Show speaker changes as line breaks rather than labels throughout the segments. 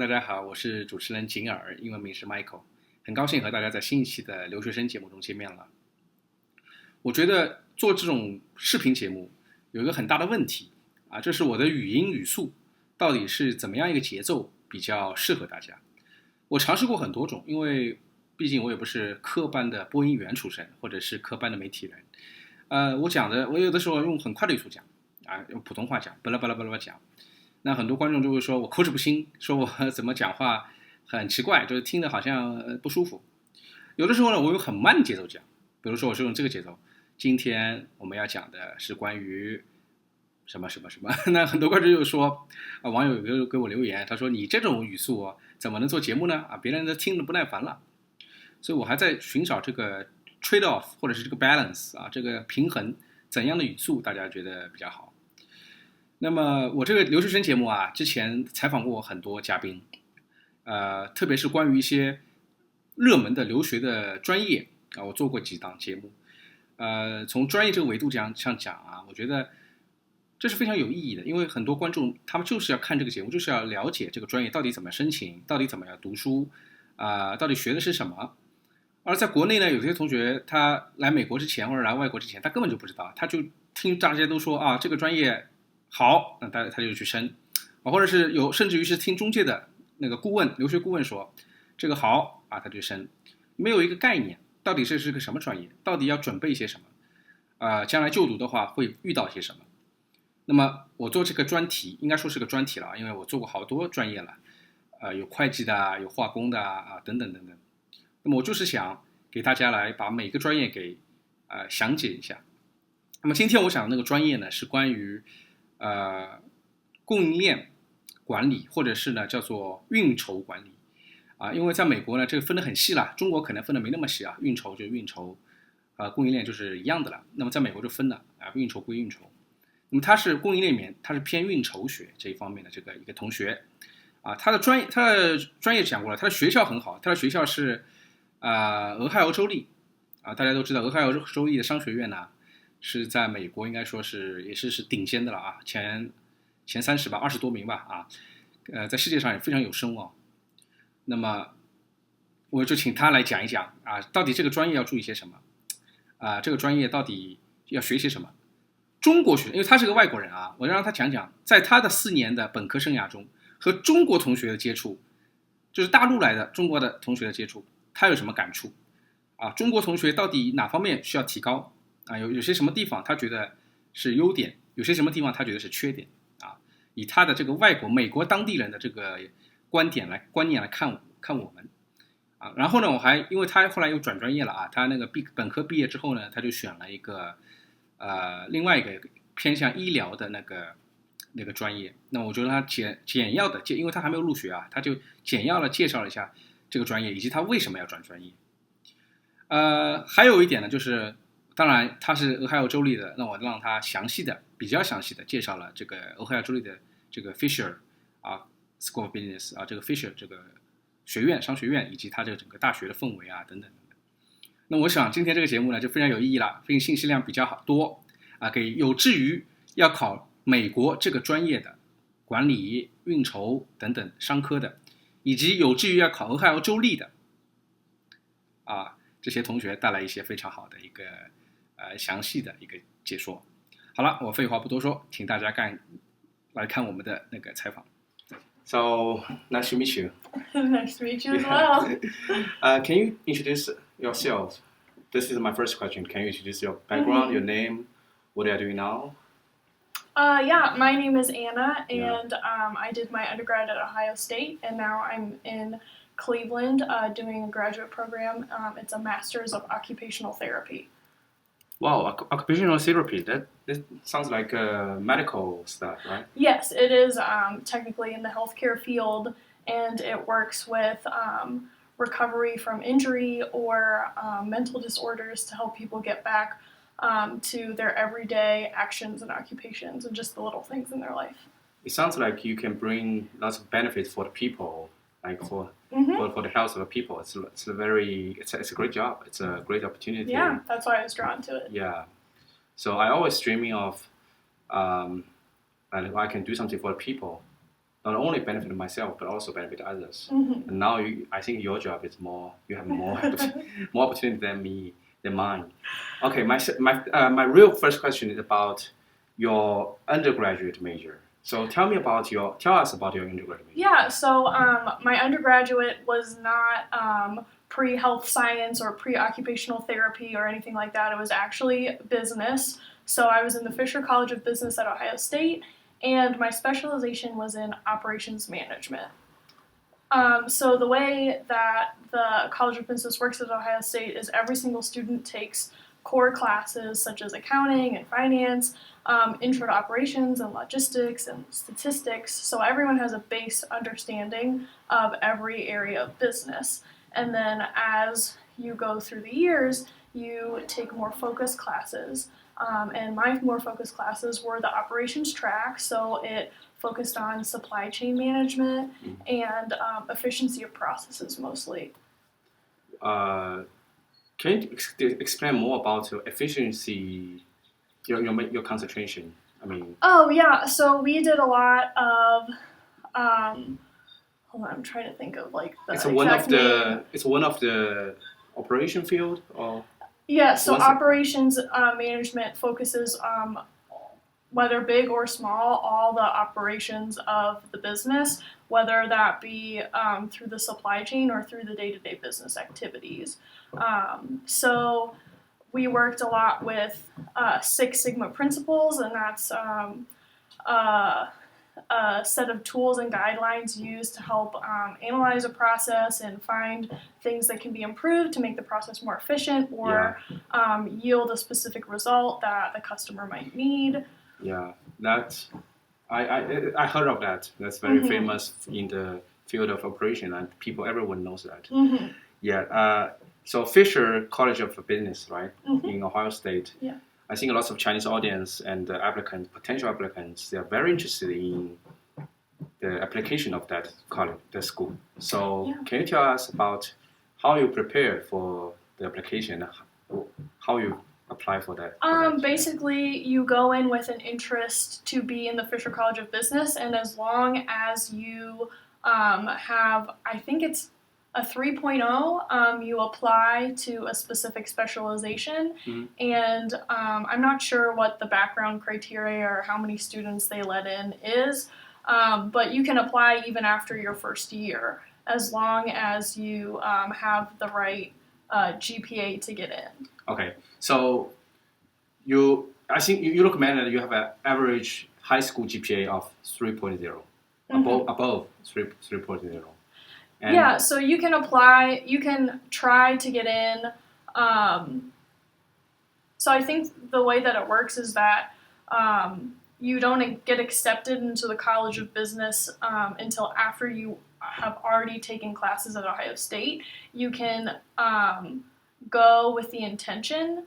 家好，我是主持人井耳，英文名是 Michael， 很高兴和大家在新一期的留学生节目中见面了。我觉得做这种视频节目有一个很大的问题啊，就是我的语音语速到底是怎么样一个节奏比较适合大家。我尝试过很多种，因为毕竟我也不是科班的播音员出身，或者是科班的媒体人。我有的时候用很快的语速讲啊，用普通话讲，巴拉巴拉巴拉讲。那很多观众就会说我口齿不清，说我怎么讲话很奇怪，就是听得好像不舒服。有的时候呢，我用很慢的节奏讲，比如说我是用这个节奏，今天我们要讲的是关于什么什么什么。那很多观众就说啊，网友就给我留言，他说你这种语速怎么能做节目呢？啊，别人都听得不耐烦了。所以我还在寻找这个 trade off 或者是这个 balance 啊，这个平衡，怎样的语速大家觉得比较好？那么我这个留学生节目啊，之前采访过很多嘉宾，特别是关于一些热门的留学的专业啊，我做过几档节目，从专业这个维度上讲啊，我觉得这是非常有意义的，因为很多观众他们就是要看这个节目，就是要了解这个专业到底怎么申请，到底怎么样读书，到底学的是什么。而在国内呢，有些同学他来美国之前或者来外国之前，他根本就不知道，他就听大家都说啊，这个专业好，那他就去申，或者是甚至于是听中介的那个留学顾问说这个好啊，他就申，没有一个概念，到底这是个什么专业，到底要准备些什么，将来就读的话会遇到些什么。那么我做这个专题，应该说是个专题了，因为我做过好多专业了，有会计的，有化工的啊，等等等等。那么我就是想给大家来把每个专业给详解一下。那么今天我想的那个专业呢，是关于供应链管理，或者是呢叫做运筹管理啊。因为在美国呢，这个分得很细了，中国可能分得没那么细啊，运筹就运筹，供应链就是一样的了。那么在美国就分了啊，运筹归运筹。那么他是供应链里面，他是偏运筹学这一方面的这个一个同学啊，他的专业讲过了，他的学校很好，他的学校是俄亥俄州立啊，大家都知道俄亥俄州立的商学院呢，是在美国应该说也是顶尖的了啊，前30吧，20多名吧啊，在世界上也非常有声望。那么我就请他来讲一讲啊，到底这个专业要注意些什么啊，这个专业到底要学些什么。中国学生，因为他是个外国人啊，我让他讲讲，在他的4年的本科生涯中和中国同学的接触，就是大陆来的中国的同学的接触，他有什么感触啊？中国同学到底哪方面需要提高啊？有些什么地方他觉得是优点，有些什么地方他觉得是缺点啊？以他的这个美国当地人的这个观念来看我们啊。然后呢，因为他后来又转专业了啊，他那个本科毕业之后呢，他就选了一个另外一个偏向医疗的那个专业。那我觉得他简要的因为他还没有入学啊，他就简要的介绍了一下这个专业以及他为什么要转专业。还有一点呢，就是当然他是俄亥俄州立的，那我让他比较详细的介绍了这个俄亥俄州立的这个 Fisher 啊 School of Business 啊，这个 Fisher 这个商学院以及他这个整个大学的氛围啊等等。那我想今天这个节目呢就非常有意义了，信息量比较多啊，有志于要考美国这个专业的管理、运筹等等商科的，以及有志于要考俄亥俄州立的啊，这些同学带来一些非常好的一个详细的一个解说。好了，我废话不多说，请大家来看我们的那个采访。So nice to meet you.
Nice to meet you as well.
Can you introduce yourself? This is my first question. Can you introduce your background, your name, what are you doing now?
Yeah, my name is Anna, and I did my undergrad at Ohio State, and now I'm in Cleveland doing a graduate program. It's a Master's of Occupational Therapy.
Wow, occupational therapy, that sounds like medical stuff, right?
Yes, it is technically in the healthcare field, and it works with recovery from injury or mental disorders to help people get back to their everyday actions and occupations and just the little things in their life.
It sounds like you can bring lots of benefits for the people, like for the health of the people. It's a great job. It's a great opportunity.
Yeah, that's why I was drawn to it.
Yeah. So I always dreaming of I can do something for the people, not only benefit myself but also benefit others.
Mm-hmm.
And now I think your job is more. You have more more opportunity than mine. Okay, my real first question is about your undergraduate major. So tell us about your undergraduate major.
Yeah, so my undergraduate was not pre-health science or pre-occupational therapy or anything like that. It was actually business. So I was in the Fisher College of Business at Ohio State, and my specialization was in operations management. So the way that the College of Business works at Ohio State is every single student takes core classes such as accounting and finance, intro to operations and logistics and statistics, so everyone has a base understanding of every area of business. And then as you go through the years, you take more focused classes. And my more focused classes were the operations track, so it focused on supply chain management and efficiency of processes mostly.
Can you explain more about your efficiency, your concentration? I mean.
Oh yeah, so we did a lot of. Hold on, I'm trying to think of like the.
It's one of the operation field or.
Yeah, so operations management focuses whether big or small, all the operations of the business, whether that be through the supply chain or through the day-to-day business activities. So we worked a lot with Six Sigma principles, and that's a set of tools and guidelines used to help analyze a process and find things that can be improved to make the process more efficient or yield a specific result that the customer might need.
Yeah, I heard of that. That's very famous in the field of operation, and everyone knows that. Yeah. So Fisher College of Business, right, in Ohio State.
Yeah.
I think lots of Chinese audience and potential applicants, they are very interested in the application of that college, the school. So can you tell us about how you prepare for the application, how you apply for that?
Basically, you go in with an interest to be in the Fisher College of Business, and as long as you have, I think it's a 3.0, you apply to a specific specialization, and I'm not sure what the background criteria or how many students they let in is, but you can apply even after your first year, as long as you have the right GPA to get in.
Okay, so I think you recommend that you have an average high school GPA of 3.0, above 3.0.
Yeah, so you can apply, you can try to get in. So I think the way that it works is that you don't get accepted into the College of Business until after you have already taken classes at Ohio State. You can go with the intention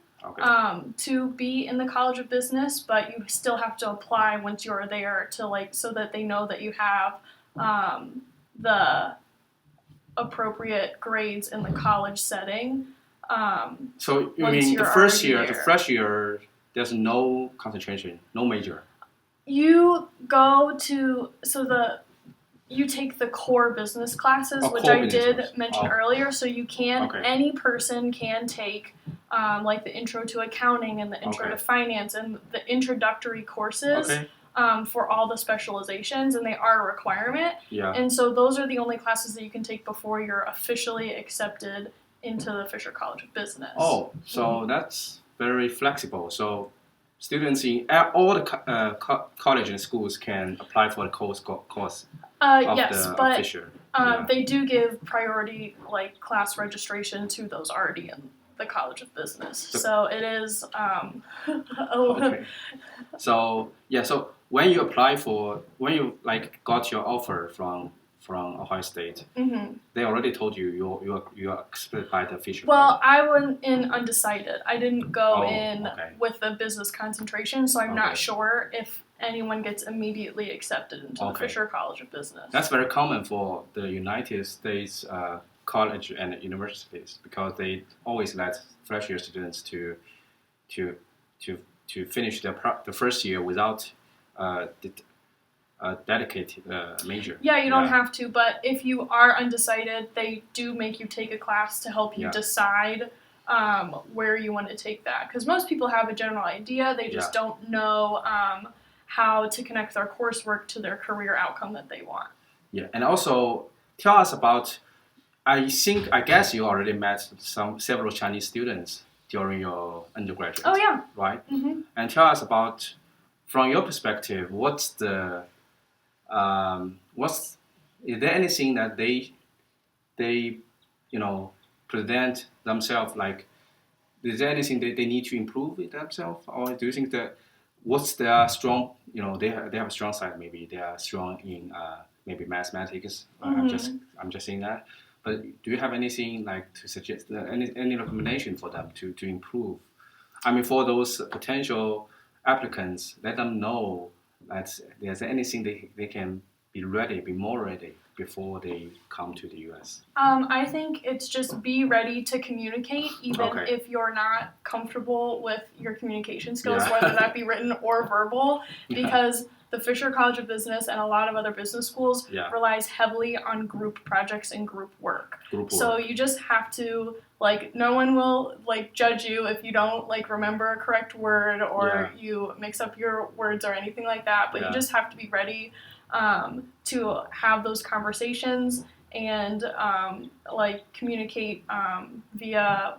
to be in the College of Business, but you still have to apply once you're there to so that they know that you have the appropriate grades in the college setting.
So you mean the first year, there's no concentration, no major?
You go to, you take the core business classes, which I did mention earlier, so you can, any person can take like the intro to accounting and the intro to finance and the introductory courses. For all the specializations, and they are a requirement. Yeah. And so those are the only classes that you can take before you're officially accepted into the Fisher College of Business. Oh,
so that's very flexible. So students in all the college and schools can apply for the course of Fisher.
They do give priority class registration to those already in the College of Business. So it is
So when you got your offer from Ohio State, they already told you you are accepted by the Fisher.
Well, I went in undecided. I didn't go in with the business concentration, so I'm not sure if anyone gets immediately accepted into the Fisher College of Business.
That's very common for the United States college and universities, because they always let fresh year students to finish the first year without a dedicated major.
Yeah, you don't have to, but if you are undecided, they do make you take a class to help you decide where you want to take that. Because most people have a general idea, they just don't know how to connect their coursework to their career outcome that they want.
Yeah, and also tell us about, I guess you already met several Chinese students during your undergraduate.
Oh, yeah.
Right?
Mm-hmm.
And tell us about, from your perspective, is there anything that they present themselves like, is there anything that they need to improve with themselves? Or do you think that what's their strong, they have a strong side, maybe they are strong in maybe mathematics.
Mm-hmm.
I'm just saying that. But do you have anything like to suggest, any recommendation for them to improve? I mean, for those potential applicants, let them know that there's anything they can be more ready before they come to the US.
I think it's just be ready to communicate, even if you're not comfortable with your communication skills, whether that be written or verbal, because the Fisher College of Business and a lot of other business schools relies heavily on group projects and group work. So you just have to, no one will, judge you if you don't, remember a correct word or you mix up your words or anything like that. But you just have to be ready to have those conversations and, communicate via,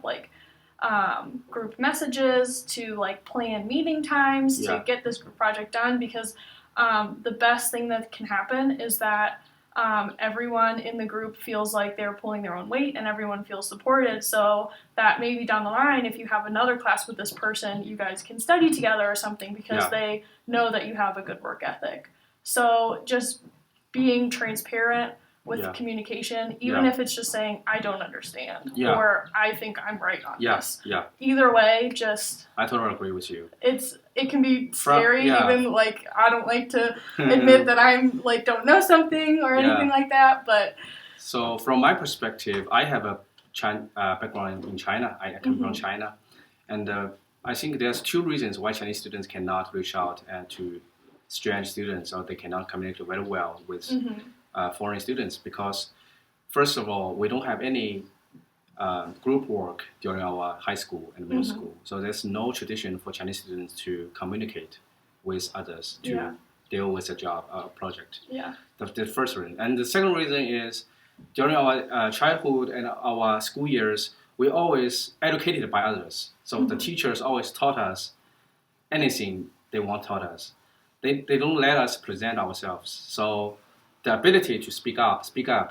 group messages to, plan meeting times to get this group project done, because the best thing that can happen is that everyone in the group feels like they're pulling their own weight and everyone feels supported, so that maybe down the line, if you have another class with this person, you guys can study together or something, because they know that you have a good work ethic. So just being transparent with communication, even if it's just saying, I don't understand, or I think I'm right on this. Yeah. Either way, I
totally agree with you.
It can be scary, even, I don't like to admit that I'm, don't know something or anything like that, but...
So, from my perspective, I have a background in China. I come from China, and I think there's two reasons why Chinese students cannot reach out to strange students, or they cannot communicate very well with foreign students, because first of all, we don't have any group work during our high school and middle school, so there's no tradition for Chinese students to communicate with others to deal with a job project. That's the first reason. And the second reason is, during our childhood and our school years, we always educated by others, so the teachers always taught us anything they want taught us. They don't let us present ourselves. So the ability to speak up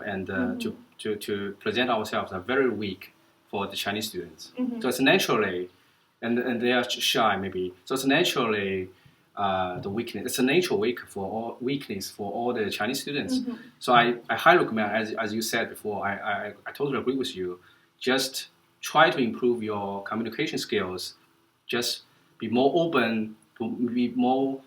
and to present ourselves are very weak for the Chinese students. So it's naturally, and they are shy maybe. So it's naturally the weakness. It's a natural weakness for all the Chinese students. So I highly recommend, as you said before, I totally agree with you. Just try to improve your communication skills. Just be more open, be more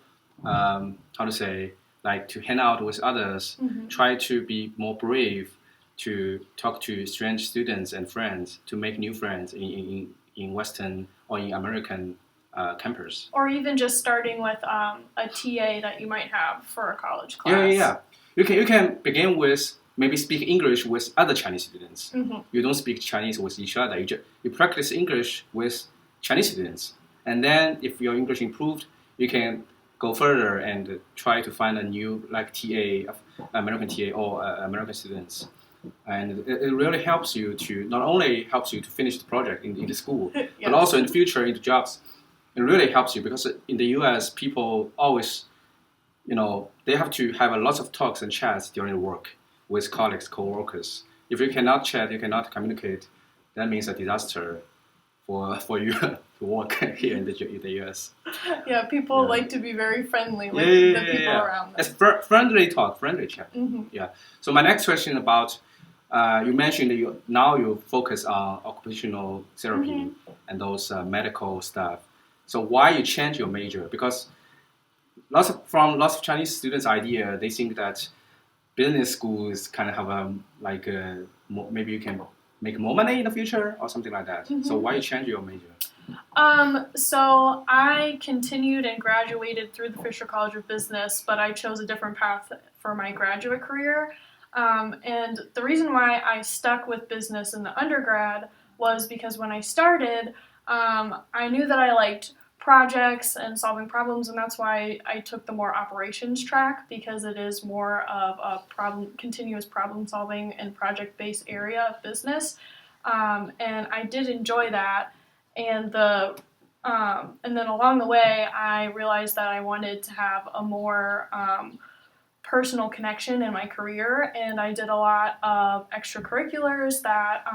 to hang out with others, try to be more brave, to talk to strange students and friends, to make new friends in Western or in American campus.
Or even just starting with a TA that you might have for a college class.
Yeah. You can begin with maybe speak English with other Chinese students. You don't speak Chinese with each other. You practice English with Chinese students. And then if your English improved, you can go further and try to find a new TA, American TA or American students. And it really helps you to, not only helps you to finish the project in the school, but also in the future, in the jobs. It really helps you, because in the US, people always, they have to have a lot of talks and chats during work with colleagues, co-workers. If you cannot chat, you cannot communicate, that means a disaster for you to work here in the US.
Yeah, people like to be very friendly with the people around them.
It's friendly talk, friendly chat. Yeah. So my next question about, you mentioned that you focus on occupational therapy and those medical stuff. So why you change your major? Because lots of Chinese students' idea, they think that business schools kind of have maybe you can make more money in the future or something like that. So why you change your major?
So I continued and graduated through the Fisher College of Business, but I chose a different path for my graduate career. And the reason why I stuck with business in the undergrad was because when I started, I knew that I liked projects and solving problems, and that's why I took the more operations track, because it is more of a continuous problem solving and project-based area of business. And I did enjoy that. And then along the way, I realized that I wanted to have a more personal connection in my career, and I did a lot of extracurriculars that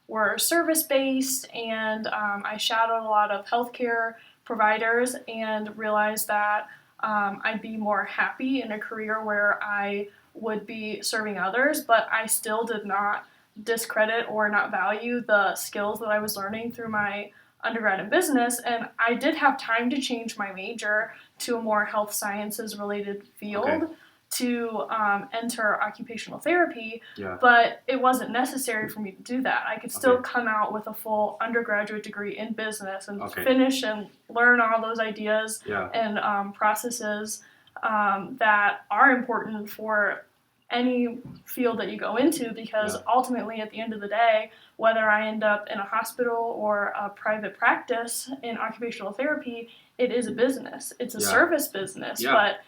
were service-based, and I shadowed a lot of healthcare providers and realized that I'd be more happy in a career where I would be serving others, but I still did not discredit or not value the skills that I was learning through my undergrad in business, and I did have time to change my major to a more health sciences related field to enter occupational therapy, but it wasn't necessary for me to do that. I could still come out with a full undergraduate degree in business and finish and learn all those ideas and processes that are important for any field that you go into, because ultimately at the end of the day, whether I end up in a hospital or a private practice in occupational therapy, it is a business. It's a service business, but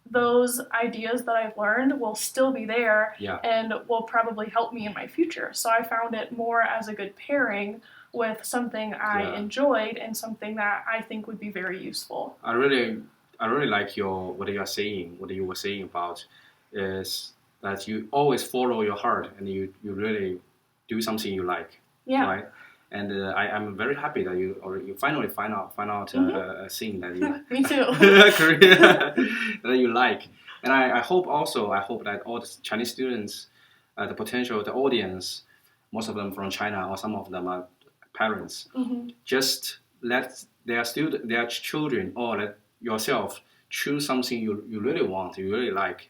those ideas that I've learned will still be there and will probably help me in my future. So I found it more as a good pairing with something I enjoyed and something that I think would be very useful.
I really like what you were saying about is that you always follow your heart and you really do something you like, right? And I'm very happy that you finally find out a thing that you
me too
career that you like. And I hope that all the Chinese students, the audience, most of them from China or some of them are parents, just let their children or let yourself choose something you really want, you really like.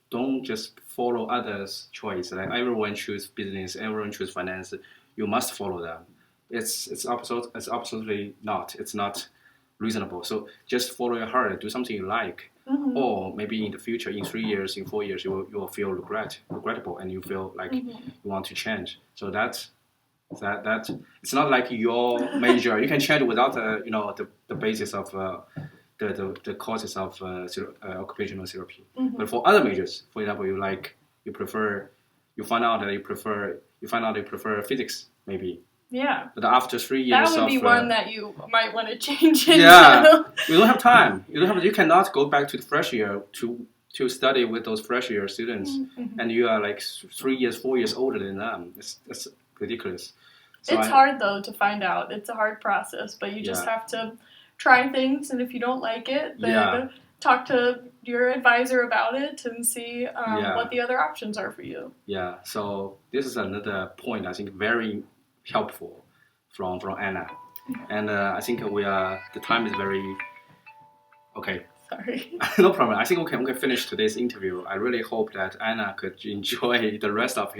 Don't just follow others' choice. Like everyone choose business, everyone choose finance. You must follow them. It's absolutely not. It's not reasonable. So just follow your heart. Do something you like. Or maybe in the future, in 3 years, in 4 years, you will feel regrettable, and you feel like you want to change. So that it's not like your major. You can change without the basis of the courses of occupational therapy. But for other majors, for example, you find out you prefer physics, maybe.
Yeah.
But after 3 years
that would be one that you might want to change into.
You don't have time. You cannot go back to the fresh year to study with those fresh year students, and you are like 3 years, 4 years older than them. That's ridiculous. So
it's hard though to find out. It's a hard process, but you just have to try things, and if you don't like it, then talk to your advisor about it and see what the other options are for you.
Yeah, so this is another point I think very helpful from Anna. And I think the time is very okay.
Sorry.
No problem. I think we can finish today's interview. I really hope that Anna could enjoy the rest of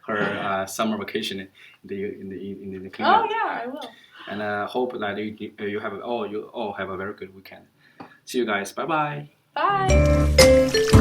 her summer vacation in the kingdom.
Oh yeah, I will.
And hope that you all have a very good weekend. See you guys. Bye-bye.
Bye.